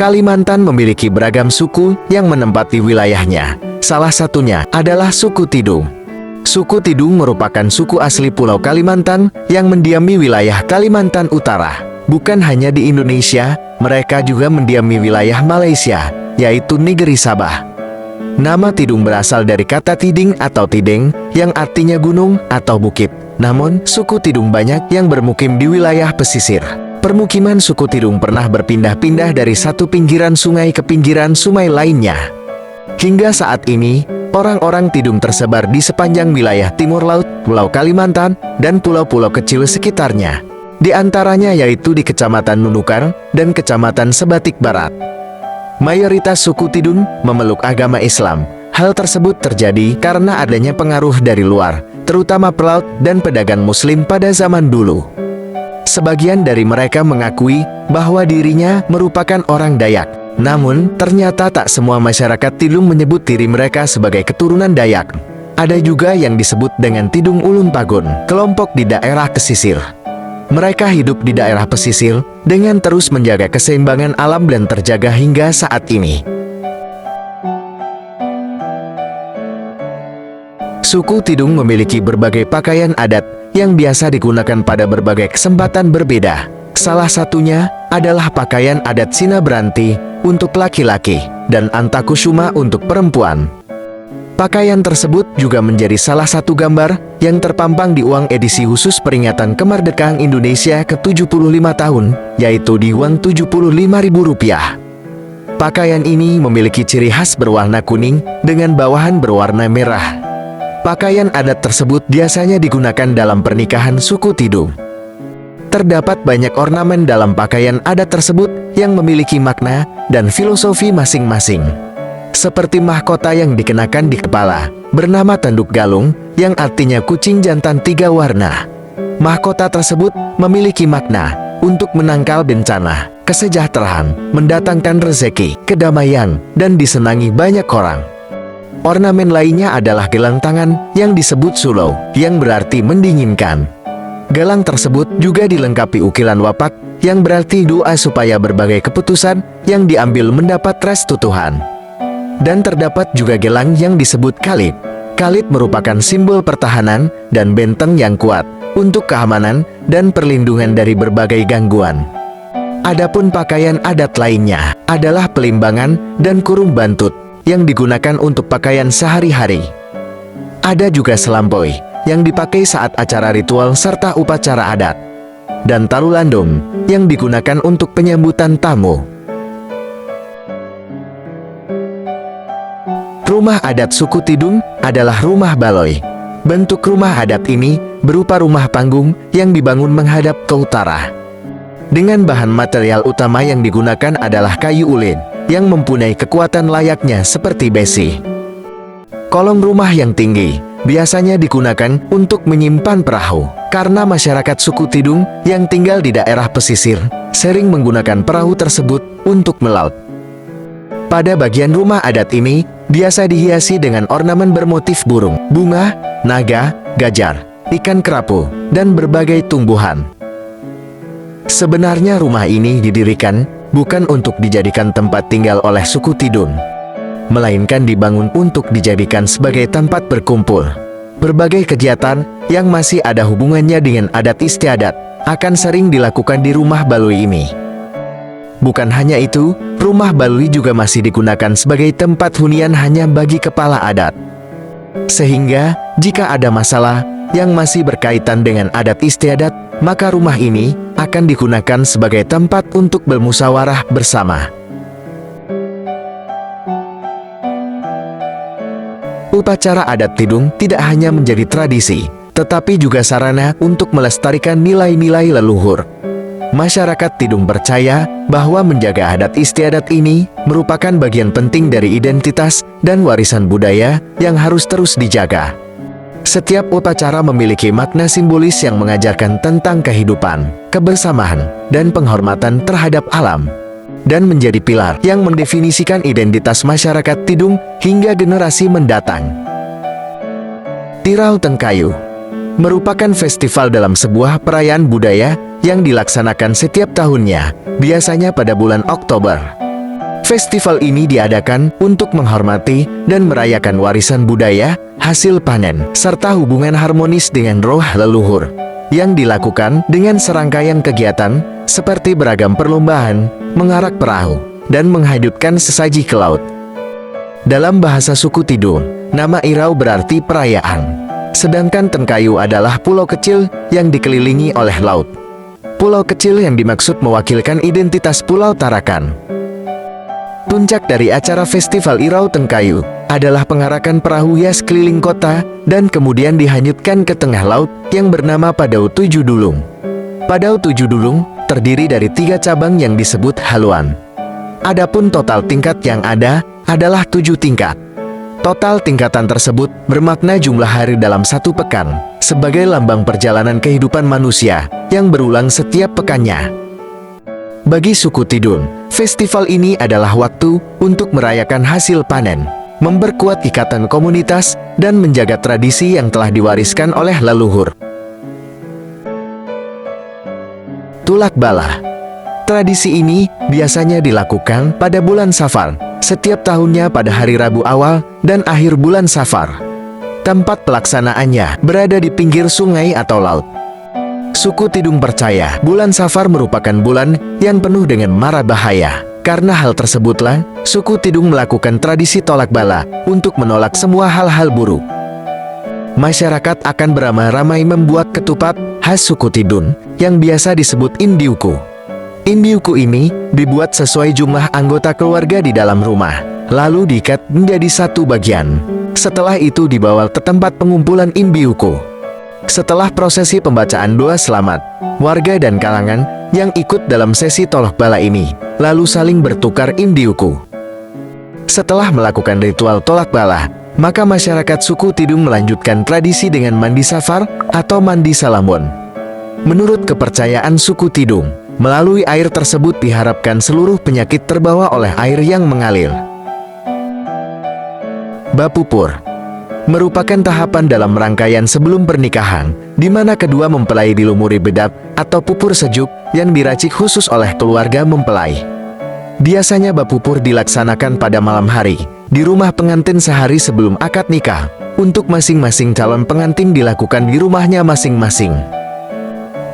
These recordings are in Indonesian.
Kalimantan memiliki beragam suku yang menempati wilayahnya. Salah satunya adalah suku Tidung. Suku Tidung merupakan suku asli Pulau Kalimantan yang mendiami wilayah Kalimantan Utara. Bukan hanya di Indonesia, mereka juga mendiami wilayah Malaysia, yaitu negeri Sabah. Nama Tidung berasal dari kata tiding atau tideng, yang artinya gunung atau bukit. Namun, suku Tidung banyak yang bermukim di wilayah pesisir. Permukiman suku Tidung pernah berpindah-pindah dari satu pinggiran sungai ke pinggiran sungai lainnya. Hingga saat ini, orang-orang Tidung tersebar di sepanjang wilayah timur laut, Pulau Kalimantan, dan pulau-pulau kecil sekitarnya. Di antaranya yaitu di Kecamatan Nunukan dan Kecamatan Sebatik Barat. Mayoritas suku Tidung memeluk agama Islam. Hal tersebut terjadi karena adanya pengaruh dari luar, terutama pelaut dan pedagang Muslim pada zaman dulu. Sebagian dari mereka mengakui bahwa dirinya merupakan orang Dayak. Namun, ternyata tak semua masyarakat Tidung menyebut diri mereka sebagai keturunan Dayak. Ada juga yang disebut dengan Tidung Ulun Pagun, kelompok di daerah pesisir. Mereka hidup di daerah pesisir dengan terus menjaga keseimbangan alam dan terjaga hingga saat ini. Suku Tidung memiliki berbagai pakaian adat yang biasa digunakan pada berbagai kesempatan berbeda. Salah satunya adalah pakaian adat Sina Branti untuk laki-laki dan Antakusuma untuk perempuan. Pakaian tersebut juga menjadi salah satu gambar yang terpampang di uang edisi khusus peringatan kemerdekaan Indonesia ke-75 tahun, yaitu di uang Rp75.000. Pakaian ini memiliki ciri khas berwarna kuning dengan bawahan berwarna merah. Pakaian adat tersebut biasanya digunakan dalam pernikahan suku Tidung. Terdapat banyak ornamen dalam pakaian adat tersebut yang memiliki makna dan filosofi masing-masing. Seperti mahkota yang dikenakan di kepala, bernama tanduk galung, yang artinya kucing jantan 3 warna. Mahkota tersebut memiliki makna untuk menangkal bencana, kesejahteraan, mendatangkan rezeki, kedamaian, dan disenangi banyak orang. Ornamen lainnya adalah gelang tangan yang disebut sulo, yang berarti mendinginkan. Gelang tersebut juga dilengkapi ukiran wapak, yang berarti doa supaya berbagai keputusan yang diambil mendapat restu Tuhan. Dan terdapat juga gelang yang disebut kalit. Kalit merupakan simbol pertahanan dan benteng yang kuat untuk keamanan dan perlindungan dari berbagai gangguan. Adapun pakaian adat lainnya adalah pelimbangan dan kurung bantut, yang digunakan untuk pakaian sehari-hari. Ada juga selampoi, yang dipakai saat acara ritual serta upacara adat. Dan tarulandum, yang digunakan untuk penyambutan tamu. Rumah adat suku Tidung adalah rumah baloi. Bentuk rumah adat ini berupa rumah panggung yang dibangun menghadap ke utara. Dengan bahan material utama yang digunakan adalah kayu ulin, yang mempunyai kekuatan layaknya seperti besi. Kolong rumah yang tinggi biasanya digunakan untuk menyimpan perahu, karena masyarakat suku Tidung yang tinggal di daerah pesisir sering menggunakan perahu tersebut untuk melaut. Pada bagian rumah adat ini biasa dihiasi dengan ornamen bermotif burung, bunga, naga, gajar, ikan kerapu, dan berbagai tumbuhan. Sebenarnya rumah ini didirikan bukan untuk dijadikan tempat tinggal oleh suku Tidung, melainkan dibangun untuk dijadikan sebagai tempat berkumpul. Berbagai kegiatan yang masih ada hubungannya dengan adat istiadat akan sering dilakukan di rumah baloi ini. Bukan hanya itu, rumah baloi juga masih digunakan sebagai tempat hunian hanya bagi kepala adat. Sehingga, jika ada masalah yang masih berkaitan dengan adat istiadat, maka rumah ini akan digunakan sebagai tempat untuk bermusyawarah bersama. Upacara adat Tidung tidak hanya menjadi tradisi, tetapi juga sarana untuk melestarikan nilai-nilai leluhur. Masyarakat Tidung percaya bahwa menjaga adat istiadat ini merupakan bagian penting dari identitas dan warisan budaya yang harus terus dijaga. Setiap upacara memiliki makna simbolis yang mengajarkan tentang kehidupan, kebersamaan, dan penghormatan terhadap alam, dan menjadi pilar yang mendefinisikan identitas masyarakat Tidung hingga generasi mendatang. Tirau Tengkayu merupakan festival dalam sebuah perayaan budaya yang dilaksanakan setiap tahunnya, biasanya pada bulan Oktober. Festival ini diadakan untuk menghormati dan merayakan warisan budaya, hasil panen, serta hubungan harmonis dengan roh leluhur, yang dilakukan dengan serangkaian kegiatan seperti beragam perlombaan, mengarak perahu, dan menghidupkan sesaji ke laut. Dalam bahasa suku Tidung, nama Irau berarti perayaan. Sedangkan Tengkayu adalah pulau kecil yang dikelilingi oleh laut. Pulau kecil yang dimaksud mewakilkan identitas Pulau Tarakan. Puncak dari acara Festival Irau Tengkayu adalah pengarakan perahu hias keliling kota dan kemudian dihanyutkan ke tengah laut yang bernama Padau Tujuh Dulung. Padau Tujuh Dulung terdiri dari 3 cabang yang disebut haluan. Adapun total tingkat yang ada adalah 7 tingkat. Total tingkatan tersebut bermakna jumlah hari dalam 1 pekan, sebagai lambang perjalanan kehidupan manusia yang berulang setiap pekannya. Bagi suku Tidung, festival ini adalah waktu untuk merayakan hasil panen, memperkuat ikatan komunitas, dan menjaga tradisi yang telah diwariskan oleh leluhur. Tulak Bala. Tradisi ini biasanya dilakukan pada bulan Safar, setiap tahunnya pada hari Rabu awal dan akhir bulan Safar. Tempat pelaksanaannya berada di pinggir sungai atau laut. Suku Tidung percaya bulan Safar merupakan bulan yang penuh dengan mara bahaya. Karena hal tersebutlah, suku Tidung melakukan tradisi tolak bala untuk menolak semua hal-hal buruk. Masyarakat akan beramai-ramai membuat ketupat khas suku Tidung yang biasa disebut indiuku. Indiuku ini dibuat sesuai jumlah anggota keluarga di dalam rumah, lalu diikat menjadi satu bagian. Setelah itu dibawa ke tempat pengumpulan indiuku. Setelah prosesi pembacaan doa selamat, warga dan kalangan yang ikut dalam sesi tolak bala ini lalu saling bertukar indiuku. Setelah melakukan ritual tolak bala, maka masyarakat suku Tidung melanjutkan tradisi dengan mandi safar atau mandi salamun. Menurut kepercayaan suku Tidung, melalui air tersebut diharapkan seluruh penyakit terbawa oleh air yang mengalir. Bapupur merupakan tahapan dalam rangkaian sebelum pernikahan, di mana kedua mempelai dilumuri bedak atau pupur sejuk yang diracik khusus oleh keluarga mempelai. Biasanya bapupur dilaksanakan pada malam hari, di rumah pengantin sehari sebelum akad nikah. Untuk masing-masing calon pengantin dilakukan di rumahnya masing-masing.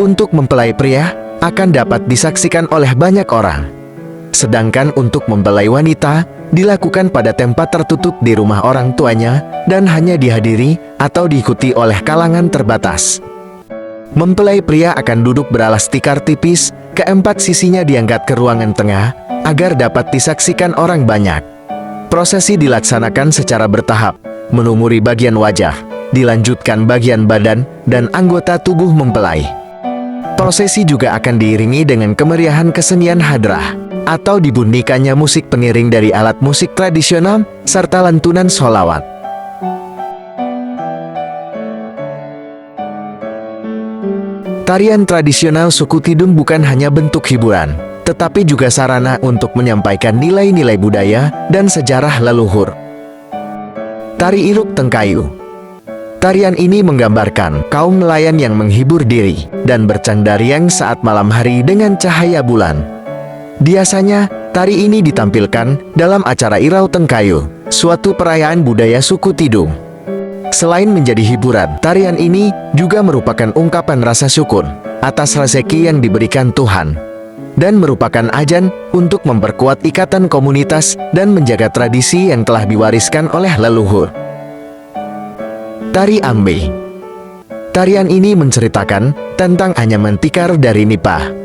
Untuk mempelai pria, akan dapat disaksikan oleh banyak orang. Sedangkan untuk mempelai wanita, dilakukan pada tempat tertutup di rumah orang tuanya, dan hanya dihadiri atau diikuti oleh kalangan terbatas. Mempelai pria akan duduk beralas tikar tipis, keempat sisinya diangkat ke ruangan tengah, agar dapat disaksikan orang banyak. Prosesi dilaksanakan secara bertahap, melumuri bagian wajah, dilanjutkan bagian badan, dan anggota tubuh mempelai. Prosesi juga akan diiringi dengan kemeriahan kesenian hadrah, atau dibunyikannya musik pengiring dari alat musik tradisional, serta lantunan sholawat. Tarian tradisional suku Tidung bukan hanya bentuk hiburan, tetapi juga sarana untuk menyampaikan nilai-nilai budaya dan sejarah leluhur. Tari Iruk Tengkayu. Tarian ini menggambarkan kaum nelayan yang menghibur diri dan bercandariang saat malam hari dengan cahaya bulan. Biasanya, tari ini ditampilkan dalam acara Irau Tengkayu, suatu perayaan budaya suku Tidung. Selain menjadi hiburan, tarian ini juga merupakan ungkapan rasa syukur atas rezeki yang diberikan Tuhan, dan merupakan ajan untuk memperkuat ikatan komunitas dan menjaga tradisi yang telah diwariskan oleh leluhur. Tari Ambe. Tarian ini menceritakan tentang anyaman tikar dari Nipah.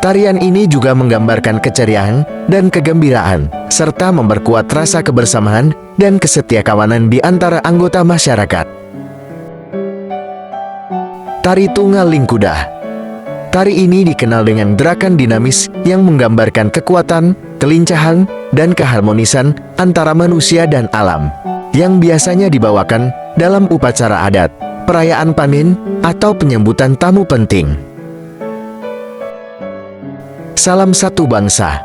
Tarian ini juga menggambarkan keceriaan dan kegembiraan, serta memperkuat rasa kebersamaan dan kesetiakawanan di antara anggota masyarakat. Tari Tunggal Lingkudah. Tari ini dikenal dengan gerakan dinamis yang menggambarkan kekuatan, kelincahan, dan keharmonisan antara manusia dan alam, yang biasanya dibawakan dalam upacara adat, perayaan panen, atau penyambutan tamu penting. Salam satu bangsa.